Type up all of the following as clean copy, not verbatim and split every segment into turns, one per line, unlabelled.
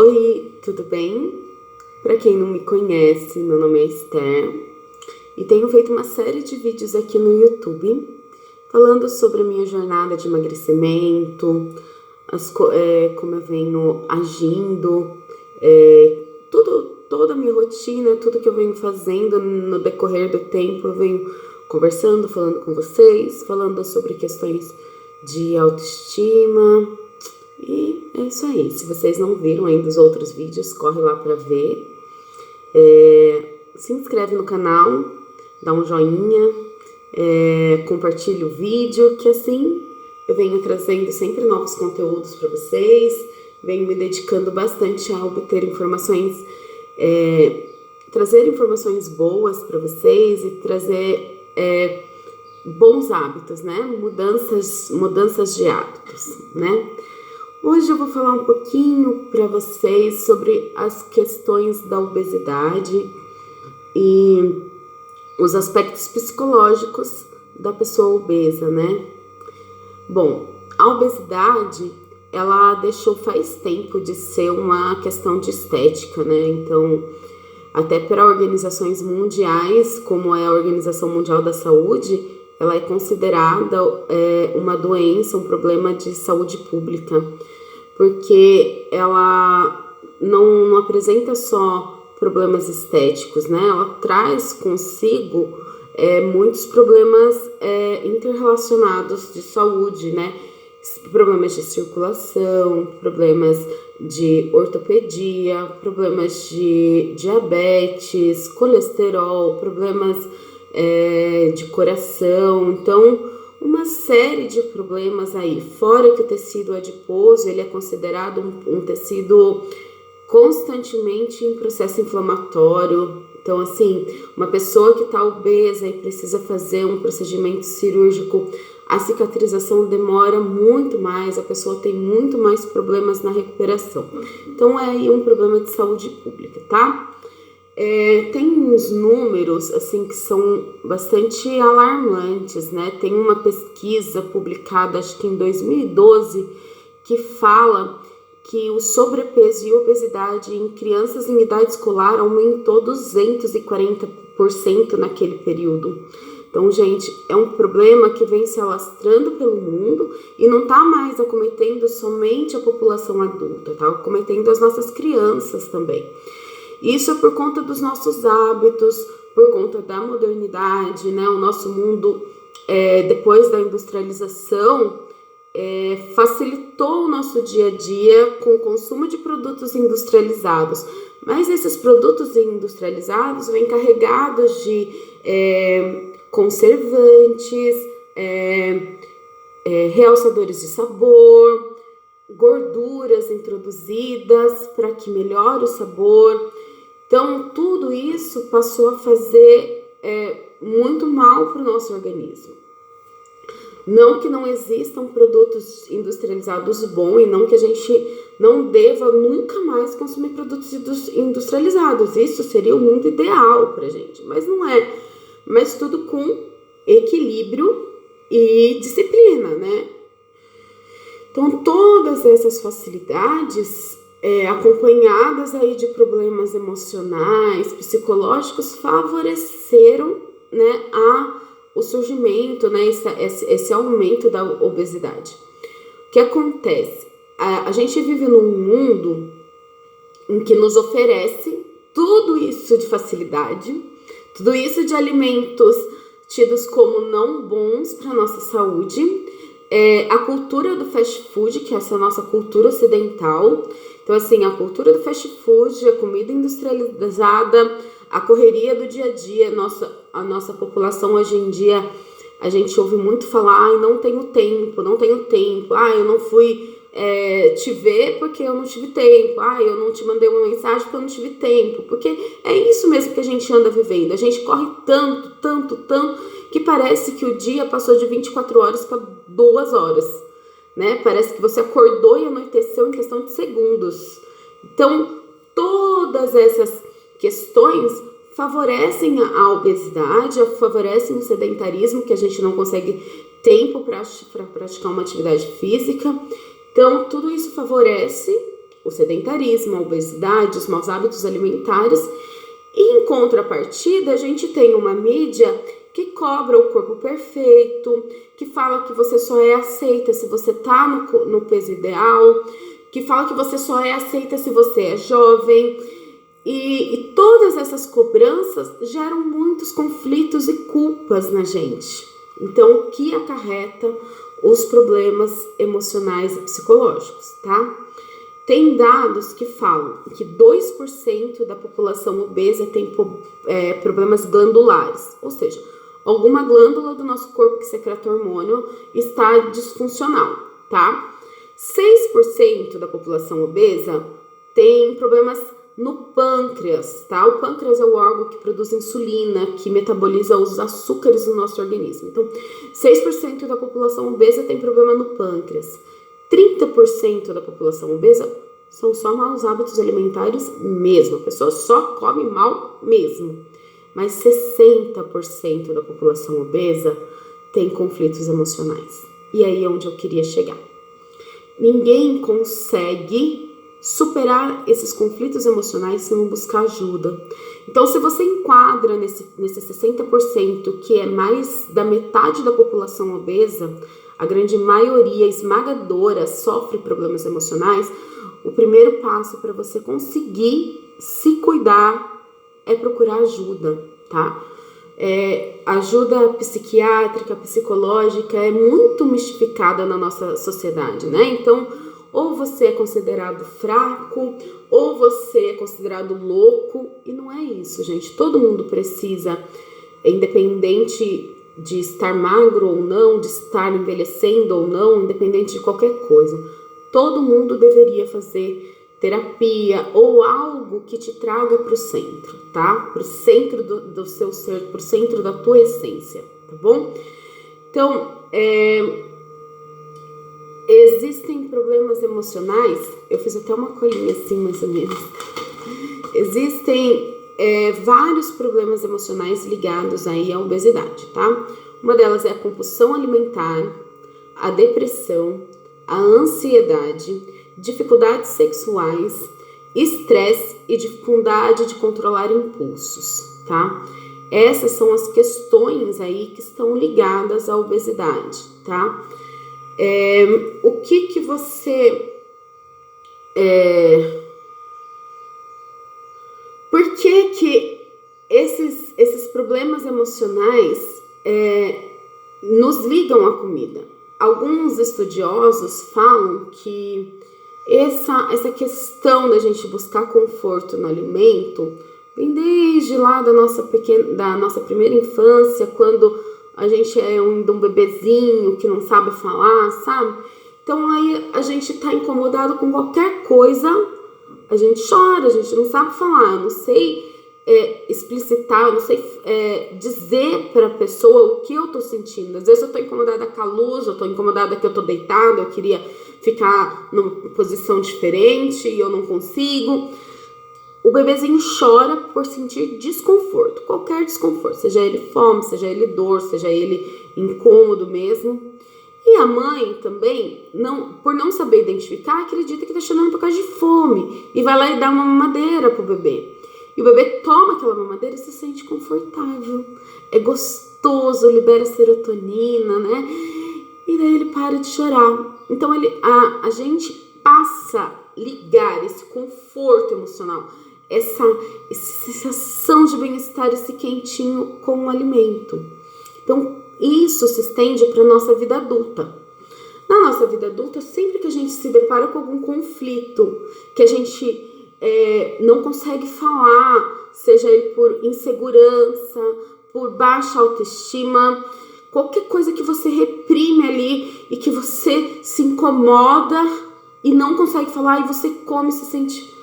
Oi, tudo bem? Para quem não me conhece, meu nome é Esther e tenho feito uma série de vídeos aqui no YouTube falando sobre a minha jornada de emagrecimento, como eu venho agindo, toda a minha rotina, tudo que eu venho fazendo no decorrer do tempo, eu venho conversando, falando com vocês, falando sobre questões de autoestima. E é isso aí. Se vocês não viram ainda os outros vídeos, corre lá para ver. Se inscreve no canal, dá um joinha, compartilha o vídeo, que assim eu venho trazendo sempre novos conteúdos para vocês, venho me dedicando bastante a obter informações, trazer informações boas para vocês e trazer bons hábitos, né? Mudanças de hábitos, né? Hoje eu vou falar um pouquinho para vocês sobre as questões da obesidade e os aspectos psicológicos da pessoa obesa, né? Bom, a obesidade, ela deixou faz tempo de ser uma questão de estética, né? Então, até para organizações mundiais, como é a Organização Mundial da Saúde, ela é considerada uma doença, um problema de saúde pública, porque ela não apresenta só problemas estéticos, né? Ela traz consigo muitos problemas interrelacionados de saúde, né? Problemas de circulação, problemas de ortopedia, problemas de diabetes, colesterol, problemas de coração. Então, uma série de problemas aí, fora que o tecido adiposo, ele é considerado um tecido constantemente em processo inflamatório. Então, assim, uma pessoa que está obesa e precisa fazer um procedimento cirúrgico, a cicatrização demora muito mais, a pessoa tem muito mais problemas na recuperação. Então, é aí um problema de saúde pública, tá? Tem uns números, assim, que são bastante alarmantes, né? Tem uma pesquisa publicada, acho que em 2012, que fala que o sobrepeso e obesidade em crianças em idade escolar aumentou 240% naquele período. Então, gente, é um problema que vem se alastrando pelo mundo e não tá mais acometendo somente a população adulta, tá acometendo as nossas crianças também. Isso é por conta dos nossos hábitos, por conta da modernidade, né? O nosso mundo, depois da industrialização, facilitou o nosso dia a dia com o consumo de produtos industrializados. Mas esses produtos industrializados vêm carregados de conservantes, realçadores de sabor, gorduras introduzidas para que melhore o sabor. Então, tudo isso passou a fazer muito mal para o nosso organismo. Não que não existam produtos industrializados bons e não que a gente não deva nunca mais consumir produtos industrializados. Isso seria o mundo ideal para a gente, mas não é. Mas tudo com equilíbrio e disciplina, né? Então, todas essas facilidades, acompanhadas aí de problemas emocionais, psicológicos, favoreceram, né, o surgimento, né, esse aumento da obesidade. O que acontece? A gente vive num mundo em que nos oferece tudo isso de facilidade, tudo isso de alimentos tidos como não bons para a nossa saúde, a cultura do fast food, que é essa nossa cultura ocidental. Então, assim, a cultura do fast food, a comida industrializada, a correria do dia a dia, a nossa população hoje em dia, a gente ouve muito falar, não tenho tempo, eu não fui te ver porque eu não tive tempo, eu não te mandei uma mensagem porque eu não tive tempo, porque é isso mesmo que a gente anda vivendo, a gente corre tanto, que parece que o dia passou de 24 horas para 2 horas, né? Parece que você acordou e anoiteceu em questão de segundos. Então, todas essas questões favorecem a obesidade, favorecem o sedentarismo, que a gente não consegue tempo para praticar uma atividade física. Então, tudo isso favorece o sedentarismo, a obesidade, os maus hábitos alimentares. E em contrapartida, a gente tem uma mídia que cobra o corpo perfeito, que fala que você só é aceita se você tá no peso ideal, que fala que você só é aceita se você é jovem. E todas essas cobranças geram muitos conflitos e culpas na gente. Então, o que acarreta os problemas emocionais e psicológicos, tá? Tem dados que falam que 2% da população obesa tem problemas glandulares, ou seja, alguma glândula do nosso corpo que secreta hormônio está disfuncional, tá? 6% da população obesa tem problemas no pâncreas, tá? O pâncreas é o órgão que produz insulina, que metaboliza os açúcares do nosso organismo. Então, 6% da população obesa tem problema no pâncreas. 30% da população obesa são só maus hábitos alimentares mesmo. A pessoa só come mal mesmo. Mas 60% da população obesa tem conflitos emocionais. E aí é onde eu queria chegar. Ninguém consegue superar esses conflitos emocionais se não buscar ajuda. Então, se você enquadra nesse 60%, que é mais da metade da população obesa, a grande maioria esmagadora sofre problemas emocionais, o primeiro passo para você conseguir se cuidar é procurar ajuda, tá? Ajuda psiquiátrica, psicológica é muito mistificada na nossa sociedade, né? Então, ou você é considerado fraco, ou você é considerado louco, e não é isso, gente. Todo mundo precisa, independente de estar magro ou não, de estar envelhecendo ou não, independente de qualquer coisa. Todo mundo deveria fazer terapia ou algo que te traga para o centro, tá? Para o centro do seu ser, para o centro da tua essência, tá bom? Então, existem problemas emocionais, eu fiz até uma colinha assim, mais ou menos. Existem vários problemas emocionais ligados aí à obesidade, tá? Uma delas é a compulsão alimentar, a depressão, a ansiedade, dificuldades sexuais, estresse e dificuldade de controlar impulsos, tá? Essas são as questões aí que estão ligadas à obesidade, tá? O que você... Por que esses problemas emocionais nos ligam à comida? Alguns estudiosos falam que essa questão da gente buscar conforto no alimento vem desde lá da nossa primeira infância, quando a gente é um bebezinho que não sabe falar, sabe? Então aí a gente tá incomodado com qualquer coisa, a gente chora, a gente não sabe falar, eu não sei explicitar, eu não sei dizer pra pessoa o que eu tô sentindo. Às vezes eu tô incomodada com a luz, eu tô incomodada que eu tô deitada, eu queria ficar numa posição diferente e eu não consigo. O bebezinho chora por sentir desconforto, qualquer desconforto, seja ele fome, seja ele dor, seja ele incômodo mesmo. E a mãe também, por não saber identificar, acredita que tá chorando por causa de fome e vai lá e dá uma mamadeira pro bebê. E o bebê toma aquela mamadeira e se sente confortável, é gostoso, libera serotonina, né? E daí ele para de chorar. Então a gente passa a ligar esse conforto emocional, essa sensação de bem-estar, esse quentinho com o alimento. Então, isso se estende para a nossa vida adulta. Na nossa vida adulta, sempre que a gente se depara com algum conflito, que a gente não consegue falar, seja ele por insegurança, por baixa autoestima, qualquer coisa que você reprime ali e que você se incomoda e não consegue falar, e você come e se sente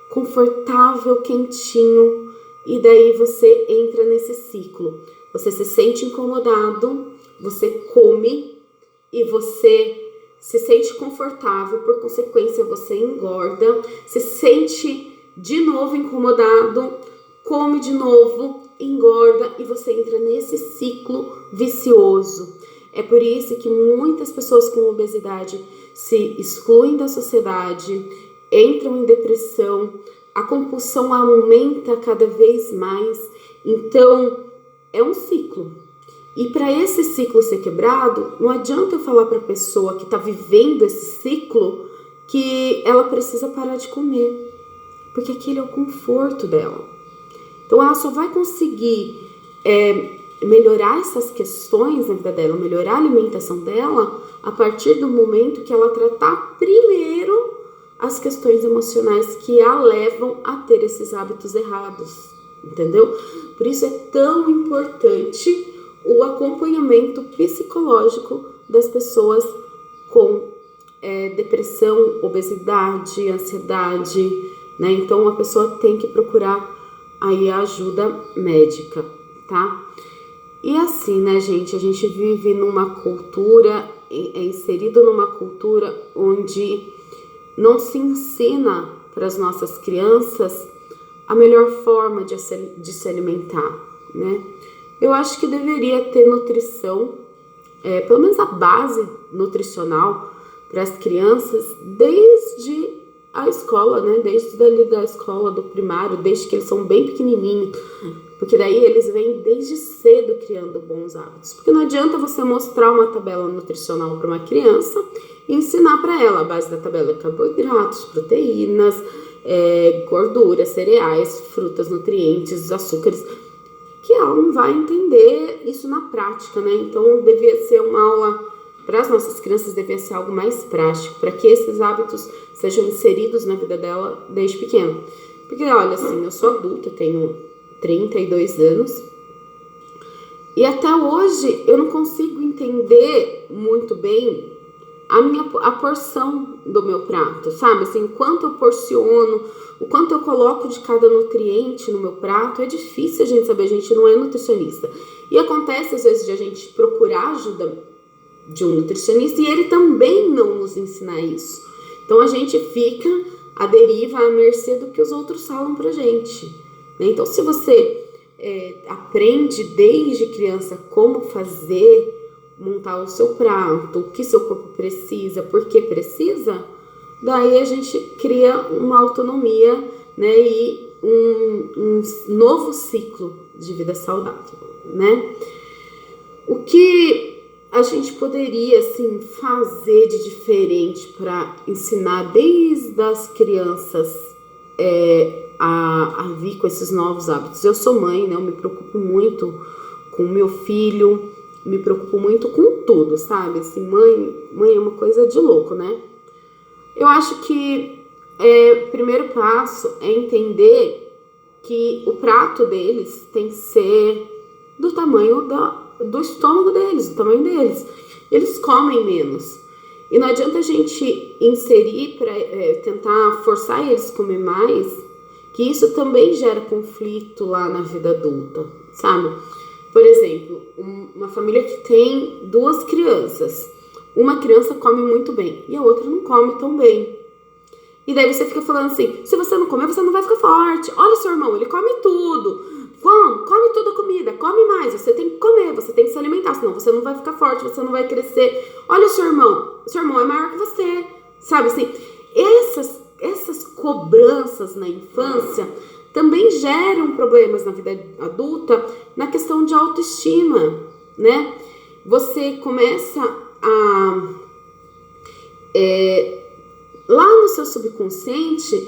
confortável, quentinho, e daí você entra nesse ciclo. Você se sente incomodado, você come e você se sente confortável, por consequência você engorda, se sente de novo incomodado, come de novo, engorda e você entra nesse ciclo vicioso. É por isso que muitas pessoas com obesidade se excluem da sociedade, entram em depressão, a compulsão aumenta cada vez mais. Então, é um ciclo. E para esse ciclo ser quebrado, não adianta eu falar para a pessoa que está vivendo esse ciclo que ela precisa parar de comer, porque aquele é o conforto dela. Então, ela só vai conseguir melhorar essas questões na vida dela, melhorar a alimentação dela, a partir do momento que ela tratar primeiro as questões emocionais que a levam a ter esses hábitos errados, entendeu? Por isso é tão importante o acompanhamento psicológico das pessoas com depressão, obesidade, ansiedade, né? Então a pessoa tem que procurar aí a ajuda médica, tá? E assim, né, gente, a gente vive numa cultura, é inserido numa cultura onde não se ensina para as nossas crianças a melhor forma de se alimentar, né? Eu acho que deveria ter nutrição, pelo menos a base nutricional para as crianças desde a escola, né? Desde ali da escola, do primário, desde que eles são bem pequenininhos, porque daí eles vêm desde cedo criando bons hábitos. Porque não adianta você mostrar uma tabela nutricional para uma criança e ensinar para ela a base da tabela de carboidratos, proteínas, gorduras, cereais, frutas, nutrientes, açúcares, que ela não vai entender isso na prática, né? Então, devia ser uma aula para as nossas crianças, devia ser algo mais prático, para que esses hábitos sejam inseridos na vida dela desde pequena. Porque, olha, assim, eu sou adulta, tenho 32 anos, e até hoje eu não consigo entender muito bem a porção do meu prato, sabe? Assim, o quanto eu porciono, o quanto eu coloco de cada nutriente no meu prato, é difícil a gente saber, a gente não é nutricionista. E acontece às vezes de a gente procurar ajuda de um nutricionista e ele também não nos ensina isso. Então a gente fica à deriva, à mercê do que os outros falam pra gente, né? Então se você aprende desde criança como fazer, montar o seu prato, o que seu corpo precisa, por que precisa, daí a gente cria uma autonomia, né, e um novo ciclo de vida saudável, né? O que a gente poderia, assim, fazer de diferente para ensinar desde as crianças a vir com esses novos hábitos? Eu sou mãe, né? Eu me preocupo muito com o meu filho, me preocupo muito com tudo, sabe? Assim, mãe é uma coisa de louco, né? Eu acho que o primeiro passo é entender que o prato deles tem que ser do tamanho do estômago deles, do tamanho deles. Eles comem menos. E não adianta a gente inserir para tentar forçar eles a comer mais, que isso também gera conflito lá na vida adulta, sabe? Por exemplo, uma família que tem 2 crianças. Uma criança come muito bem e a outra não come tão bem. E daí você fica falando assim, se você não comer, você não vai ficar forte. Olha o seu irmão, ele come tudo. Come toda a comida, come mais. Você tem que comer, você tem que se alimentar, senão você não vai ficar forte, você não vai crescer. Olha o seu irmão é maior que você. Sabe assim, essas cobranças na infância também geram problemas na vida adulta na questão de autoestima, né? Você começa a lá no seu subconsciente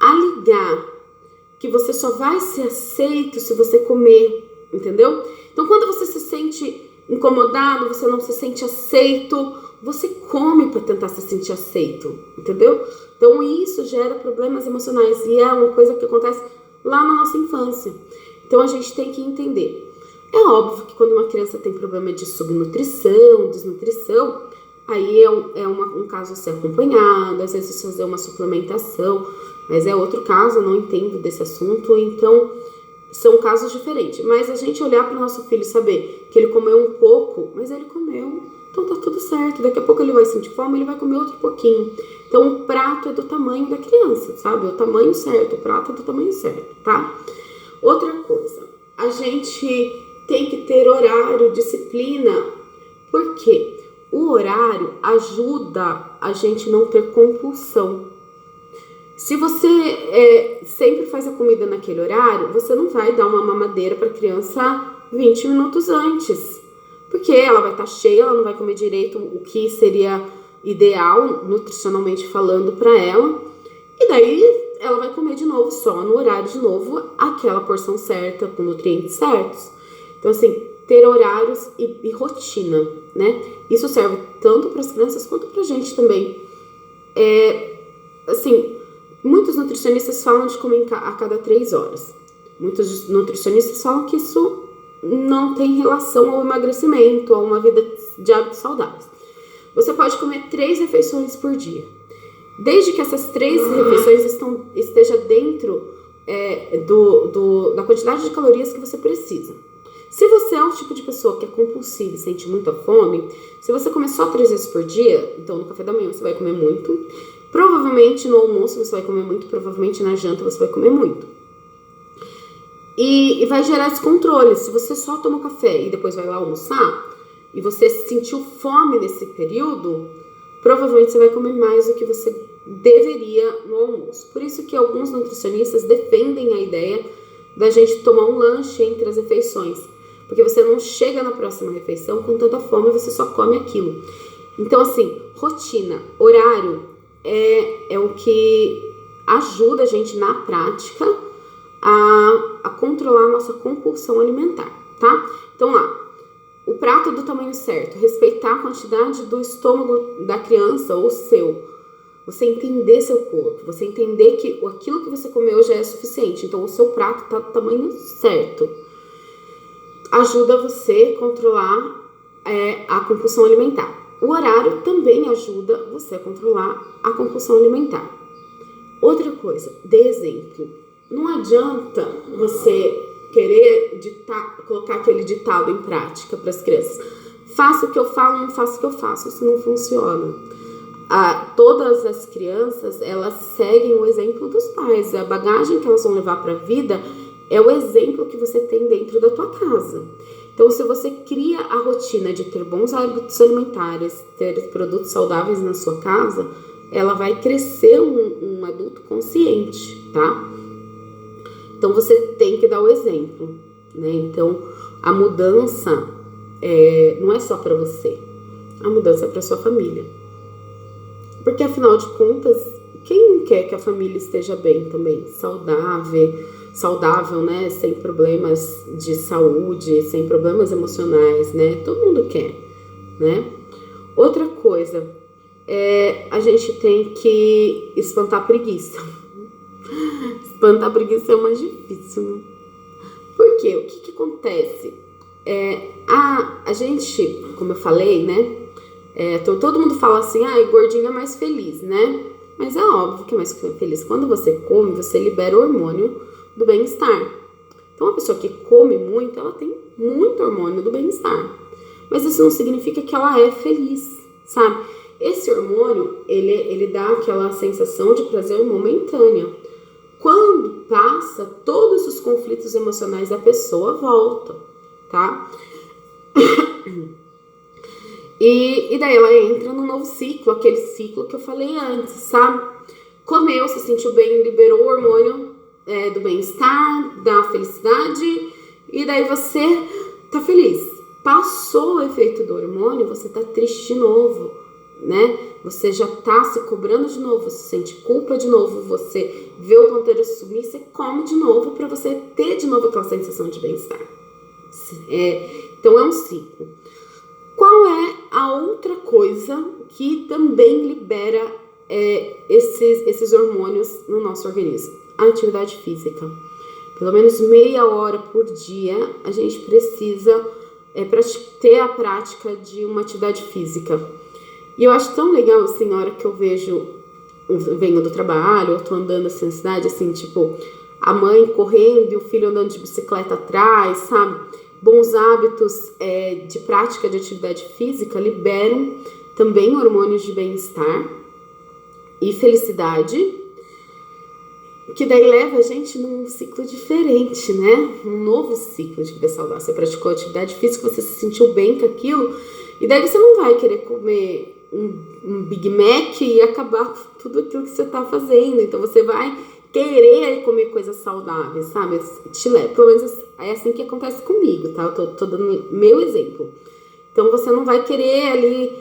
a ligar que você só vai ser aceito se você comer, entendeu? Então quando você se sente incomodado, você não se sente aceito, você come para tentar se sentir aceito, entendeu? Então isso gera problemas emocionais e é uma coisa que acontece lá na nossa infância. Então a gente tem que entender. É óbvio que quando uma criança tem problema de subnutrição, desnutrição, aí é um caso a ser acompanhado, às vezes fazer uma suplementação, mas é outro caso, eu não entendo desse assunto, então são casos diferentes. Mas a gente olhar para o nosso filho e saber que ele comeu um pouco, mas ele comeu, então tá tudo certo, daqui a pouco ele vai sentir fome, ele vai comer outro pouquinho. Então o prato é do tamanho da criança, sabe? O tamanho certo, o prato é do tamanho certo, tá? Outra coisa, a gente tem que ter horário, disciplina, por quê? O horário ajuda a gente não ter compulsão. Se você sempre faz a comida naquele horário, você não vai dar uma mamadeira para a criança 20 minutos antes, porque ela vai estar cheia, ela não vai comer direito o que seria ideal, nutricionalmente falando, para ela, e daí ela vai comer de novo, só no horário de novo, aquela porção certa, com nutrientes certos. Então, assim, ter horários e rotina, né? Isso serve tanto para as crianças quanto para a gente também. Assim, muitos nutricionistas falam de comer a cada 3 horas. Muitos nutricionistas falam que isso não tem relação ao emagrecimento, a uma vida de hábitos saudáveis. Você pode comer 3 refeições por dia. Desde que essas 3 refeições esteja dentro da quantidade de calorias que você precisa. Se você é o tipo de pessoa que é compulsiva e sente muita fome, se você comer só 3 vezes por dia, então no café da manhã você vai comer muito, provavelmente no almoço você vai comer muito, provavelmente na janta você vai comer muito. E vai gerar descontrole. Se você só toma café e depois vai lá almoçar, e você sentiu fome nesse período, provavelmente você vai comer mais do que você deveria no almoço. Por isso que alguns nutricionistas defendem a ideia da gente tomar um lanche entre as refeições, porque você não chega na próxima refeição com tanta fome, você só come aquilo. Então, assim, rotina, horário é o que ajuda a gente na prática a controlar a nossa compulsão alimentar, tá? Então lá, o prato do tamanho certo, respeitar a quantidade do estômago da criança ou seu, você entender seu corpo, você entender que aquilo que você comeu já é suficiente, então o seu prato tá do tamanho certo, ajuda você a controlar a compulsão alimentar. O horário também ajuda você a controlar a compulsão alimentar. Outra coisa, dê exemplo. Não adianta você querer colocar aquele ditado em prática para as crianças. Faça o que eu falo, não faça o que eu faço. Isso não funciona. Todas as crianças, elas seguem o exemplo dos pais. A bagagem que elas vão levar para a vida é o exemplo que você tem dentro da tua casa. Então, se você cria a rotina de ter bons hábitos alimentares, ter produtos saudáveis na sua casa, ela vai crescer um adulto consciente, tá? Então, você tem que dar o exemplo, né? Então, a mudança não é só para você. A mudança é para sua família. Porque, afinal de contas, quem não quer que a família esteja bem também? Saudável, né? Sem problemas de saúde, sem problemas emocionais, né? Todo mundo quer, né? Outra coisa, a gente tem que espantar a preguiça. Espantar a preguiça é o mais difícil, né? Por quê? O que acontece? A gente, como eu falei, né? Todo mundo fala assim, gordinho é mais feliz, né? Mas é óbvio que é mais feliz. Quando você come, você libera o hormônio do bem-estar. Então, uma pessoa que come muito, ela tem muito hormônio do bem-estar. Mas isso não significa que ela é feliz, sabe? Esse hormônio, ele dá aquela sensação de prazer momentânea. Quando passa, todos os conflitos emocionais da pessoa voltam, tá? E daí ela entra num novo ciclo, aquele ciclo que eu falei antes, sabe? Comeu, se sentiu bem, liberou o hormônio do bem-estar, da felicidade, e daí você tá feliz. Passou o efeito do hormônio, você tá triste de novo, né? Você já tá se cobrando de novo, você sente culpa de novo, você vê o ponteiro subir, você come de novo para você ter de novo aquela sensação de bem-estar. Então é um ciclo. Qual é a outra coisa que também libera esses hormônios no nosso organismo? A atividade física. Pelo menos meia hora por dia a gente precisa ter a prática de uma atividade física. E eu acho tão legal, assim, na hora que eu venho do trabalho, eu tô andando assim na cidade, assim, tipo, a mãe correndo e o filho andando de bicicleta atrás, sabe? Bons hábitos de prática de atividade física liberam também hormônios de bem-estar e felicidade, que daí leva a gente num ciclo diferente, né? Um novo ciclo de vida saudável. Você praticou atividade física, você se sentiu bem com aquilo, e daí você não vai querer comer um Big Mac e acabar com tudo aquilo que você tá fazendo. Então você vai querer comer coisas saudáveis, sabe? Pelo menos é assim que acontece comigo, tá? Eu tô dando meu exemplo. Então você não vai querer ali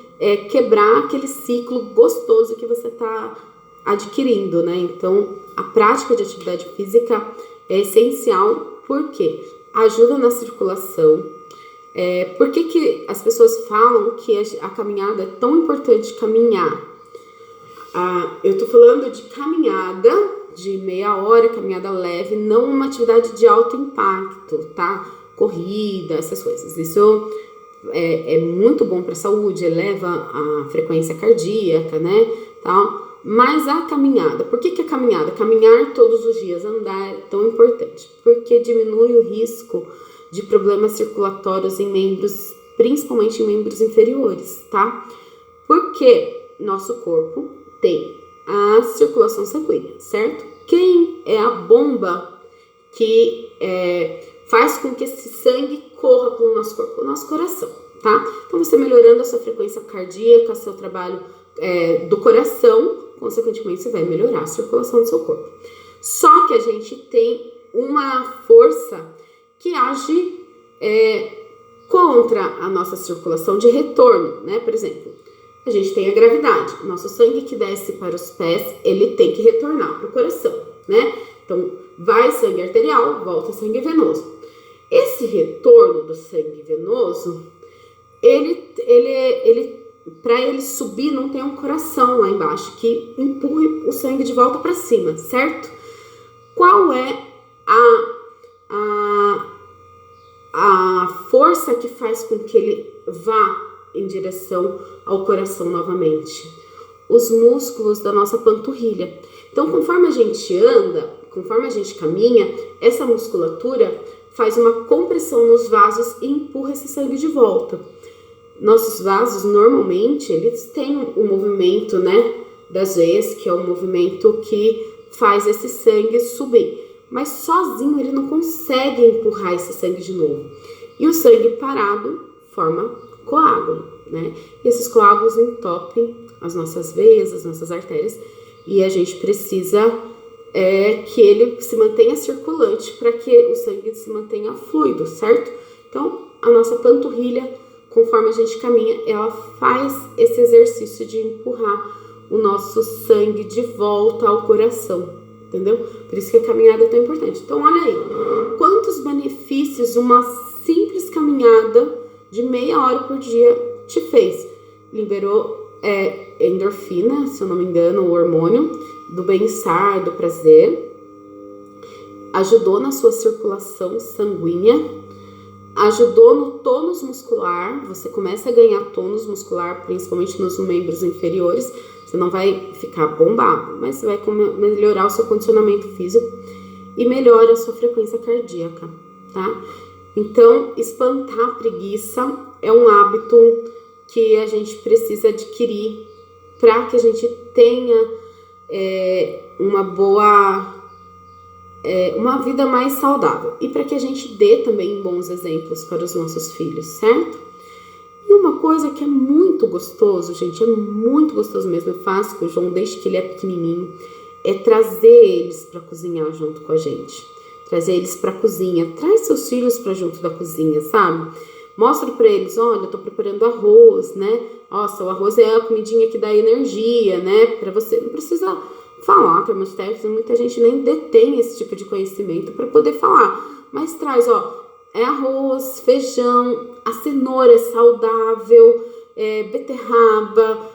quebrar aquele ciclo gostoso que você tá adquirindo, né? Então a prática de atividade física é essencial porque ajuda na circulação. Por que as pessoas falam que a caminhada é tão importante caminhar? Eu tô falando de caminhada de meia hora, caminhada leve, não uma atividade de alto impacto, tá? Corrida, essas coisas. Isso é muito bom para a saúde, eleva a frequência cardíaca, né? Tal. Mas a caminhada, por que a caminhada? Caminhar todos os dias, andar é tão importante? Porque diminui o risco de problemas circulatórios em membros, principalmente em membros inferiores, tá? Porque nosso corpo tem a circulação sanguínea, certo? Quem é a bomba que faz com que esse sangue corra pelo nosso corpo? O nosso coração, tá? Então você melhorando a sua frequência cardíaca, seu trabalho do coração, consequentemente você vai melhorar a circulação do seu corpo. Só que a gente tem uma força que age contra a nossa circulação de retorno, né? Por exemplo, a gente tem a gravidade. Nosso sangue que desce para os pés, ele tem que retornar para o coração, né? Então, vai sangue arterial, volta sangue venoso. Esse retorno do sangue venoso, para ele subir, não tem um coração lá embaixo que empurre o sangue de volta para cima, certo? Qual é a força que faz com que ele vá em direção ao coração novamente? Os músculos da nossa panturrilha. Então, conforme a gente anda, conforme a gente caminha, essa musculatura faz uma compressão nos vasos e empurra esse sangue de volta. Nossos vasos, normalmente, eles têm o movimento, né, das veias, que é o movimento que faz esse sangue subir. Mas sozinho ele não consegue empurrar esse sangue de novo. E o sangue parado forma coágulo, né? E esses coágulos entopem as nossas veias, as nossas artérias, e a gente precisa que ele se mantenha circulante para que o sangue se mantenha fluido, certo? Então, a nossa panturrilha, conforme a gente caminha, ela faz esse exercício de empurrar o nosso sangue de volta ao coração, entendeu? Por isso que a caminhada é tão importante. Então, olha aí, quantos benefícios uma simples caminhada de meia hora por dia te fez? Liberou endorfina, se eu não me engano, o hormônio do bem-estar, do prazer, ajudou na sua circulação sanguínea, ajudou no tônus muscular, você começa a ganhar tônus muscular, principalmente nos membros inferiores. Você não vai ficar bombado, mas você vai melhorar o seu condicionamento físico e melhora a sua frequência cardíaca, tá? Então, espantar a preguiça é um hábito que a gente precisa adquirir para que a gente tenha uma vida mais saudável e para que a gente dê também bons exemplos para os nossos filhos, certo? E uma coisa que é muito gostoso, gente, é muito gostoso mesmo, eu faço com o João desde que ele é pequenininho, é trazer eles para cozinhar junto com a gente. Trazer eles para a cozinha, traz seus filhos para junto da cozinha, sabe? Mostra para eles, olha, eu tô preparando arroz, né? Nossa, o arroz é a comidinha que dá energia, né? Para você, não precisa falar termos técnicos, muita gente nem detém esse tipo de conhecimento para poder falar. Mas traz, é arroz, feijão, a cenoura é saudável, beterraba,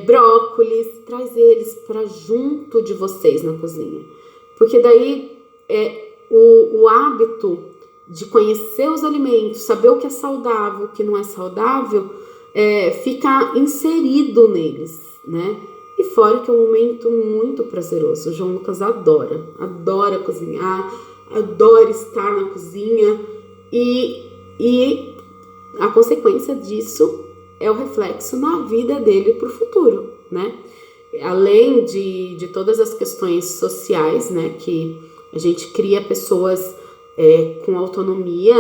brócolis, traz eles para junto de vocês na cozinha. Porque daí o hábito de conhecer os alimentos, saber o que é saudável, o que não é saudável, fica inserido neles, né? E fora que é um momento muito prazeroso. O João Lucas adora cozinhar, adora estar na cozinha e a consequência disso é o reflexo na vida dele pro futuro, né? Além de todas as questões sociais, né, que a gente cria pessoas com autonomia,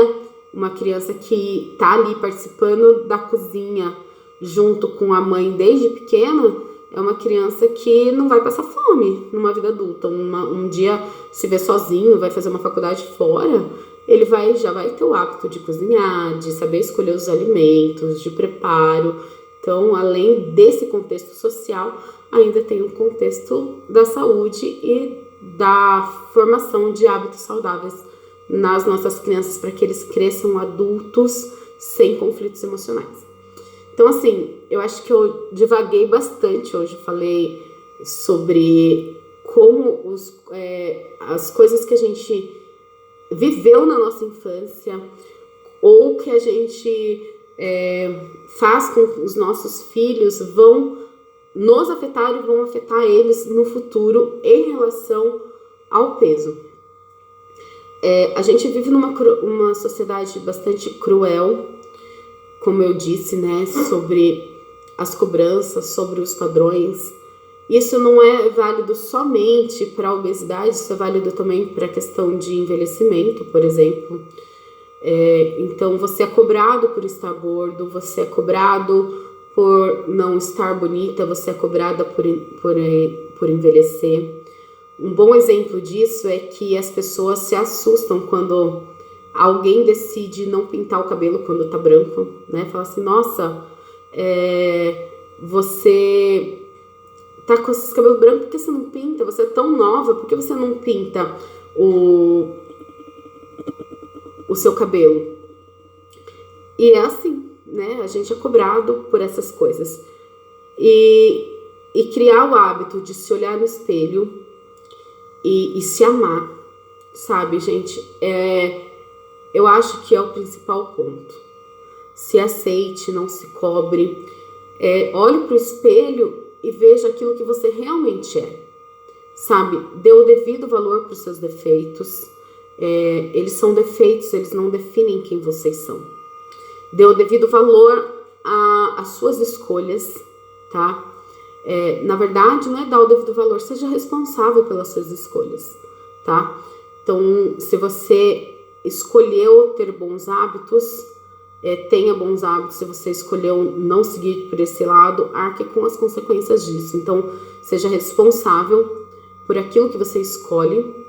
uma criança que tá ali participando da cozinha junto com a mãe desde pequena, é uma criança que não vai passar fome numa vida adulta. Um dia se vê sozinho, vai fazer uma faculdade fora, ele já vai ter o hábito de cozinhar, de saber escolher os alimentos, de preparo. Então, além desse contexto social, ainda tem um contexto da saúde e da formação de hábitos saudáveis nas nossas crianças para que eles cresçam adultos sem conflitos emocionais. Então, assim, eu acho que eu divaguei bastante hoje, falei sobre como as coisas que a gente viveu na nossa infância ou que a gente faz com que os nossos filhos vão nos afetar e vão afetar eles no futuro em relação ao peso. A gente vive numa sociedade bastante cruel, como eu disse, né, sobre as cobranças, sobre os padrões. Isso não é válido somente para a obesidade, isso é válido também para a questão de envelhecimento, por exemplo. Então, você é cobrado por estar gordo, você é cobrado por não estar bonita, você é cobrada por envelhecer. Um bom exemplo disso é que as pessoas se assustam quando alguém decide não pintar o cabelo quando tá branco, né? Fala assim, nossa, você tá com esses cabelos brancos, por que você não pinta? Você é tão nova, por que você não pinta o seu cabelo? E é assim, né? A gente é cobrado por essas coisas. E criar o hábito de se olhar no espelho e se amar, sabe, gente? Eu acho que é o principal ponto. Se aceite, não se cobre. Olhe pro espelho e veja aquilo que você realmente é. Sabe? Dê o devido valor para os seus defeitos. Eles são defeitos, eles não definem quem vocês são. Dê o devido valor às suas escolhas, tá? Na verdade, não é dar o devido valor, seja responsável pelas suas escolhas, tá? Então, se você escolheu ter bons hábitos, tenha bons hábitos. Se você escolheu não seguir por esse lado, arque com as consequências disso. Então, seja responsável por aquilo que você escolhe.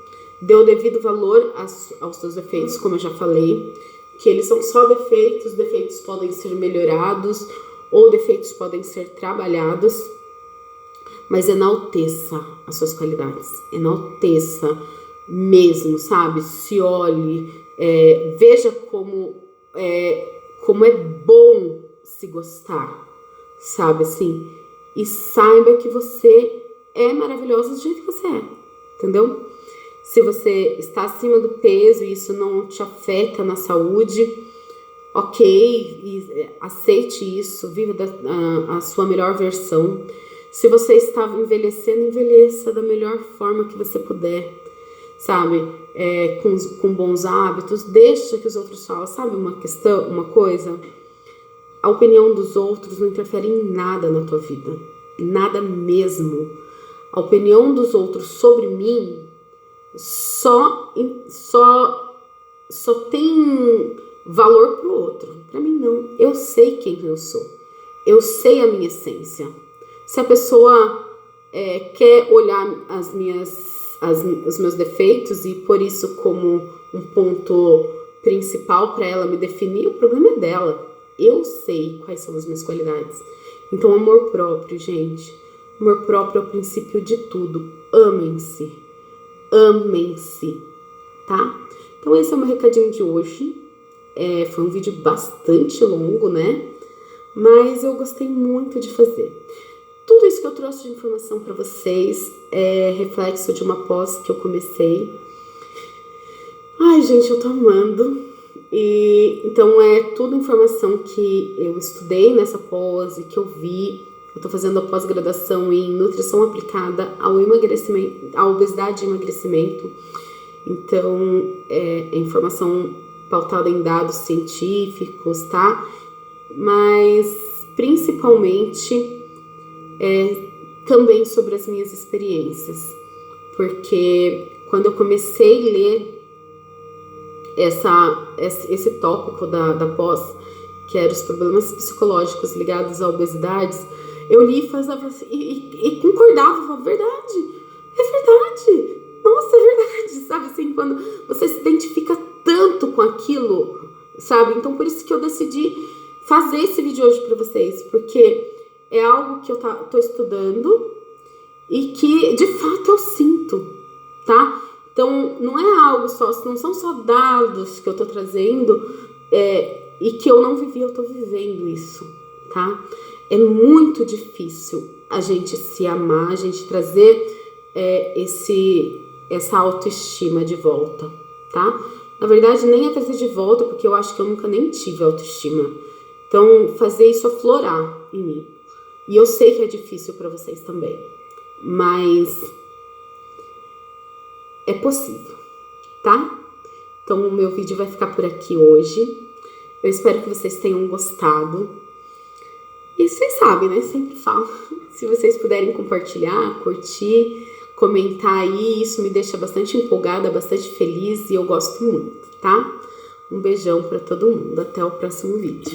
Dê o devido valor aos seus defeitos, como eu já falei, que eles são só defeitos. Defeitos podem ser melhorados ou defeitos podem ser trabalhados. Mas enalteça as suas qualidades. Enalteça mesmo, sabe? Se olhe, veja como é bom se gostar, sabe, assim? E saiba que você é maravilhosa do jeito que você é, entendeu? Se você está acima do peso e isso não te afeta na saúde, ok, aceite isso, viva a sua melhor versão. Se você está envelhecendo, envelheça da melhor forma que você puder, sabe? Com bons hábitos, deixa que os outros falem. Sabe uma coisa? A opinião dos outros não interfere em nada na tua vida. Nada mesmo. A opinião dos outros sobre mim só tem valor pro outro. Pra mim não. Eu sei quem eu sou. Eu sei a minha essência. Se a pessoa quer olhar os meus defeitos e por isso como um ponto principal para ela me definir, o problema é dela. Eu sei quais são as minhas qualidades. Então, amor próprio, gente. Amor próprio é o princípio de tudo. Amem-se. Amem-se, tá? Então, esse é o meu recadinho de hoje. Foi um vídeo bastante longo, né? Mas eu gostei muito de fazer. Tudo isso que eu trouxe de informação para vocês é reflexo de uma pós que eu comecei. Ai, gente, eu tô amando. Então, é tudo informação que eu estudei nessa pós e que eu vi. Eu tô fazendo a pós-graduação em nutrição aplicada ao emagrecimento, à obesidade e emagrecimento. Então, é informação pautada em dados científicos, tá? Mas, principalmente, também sobre as minhas experiências, porque quando eu comecei a ler esse tópico da pós, que eram os problemas psicológicos ligados à obesidade, eu li e concordava, falava, verdade, é verdade, nossa, é verdade, sabe assim, quando você se identifica tanto com aquilo, sabe, então por isso que eu decidi fazer esse vídeo hoje pra vocês, porque é algo que eu tô estudando e que de fato eu sinto, tá? Então não é algo só, não são só dados que eu tô trazendo e que eu não vivi, eu tô vivendo isso, tá? É muito difícil a gente se amar, a gente trazer essa autoestima de volta, tá? Na verdade, nem é trazer de volta, porque eu acho que eu nunca nem tive autoestima. Então, fazer isso aflorar em mim. E eu sei que é difícil para vocês também, mas é possível, tá? Então, o meu vídeo vai ficar por aqui hoje. Eu espero que vocês tenham gostado. E vocês sabem, né? Sempre falo. Se vocês puderem compartilhar, curtir, comentar aí, isso me deixa bastante empolgada, bastante feliz e eu gosto muito, tá? Um beijão pra todo mundo. Até o próximo vídeo.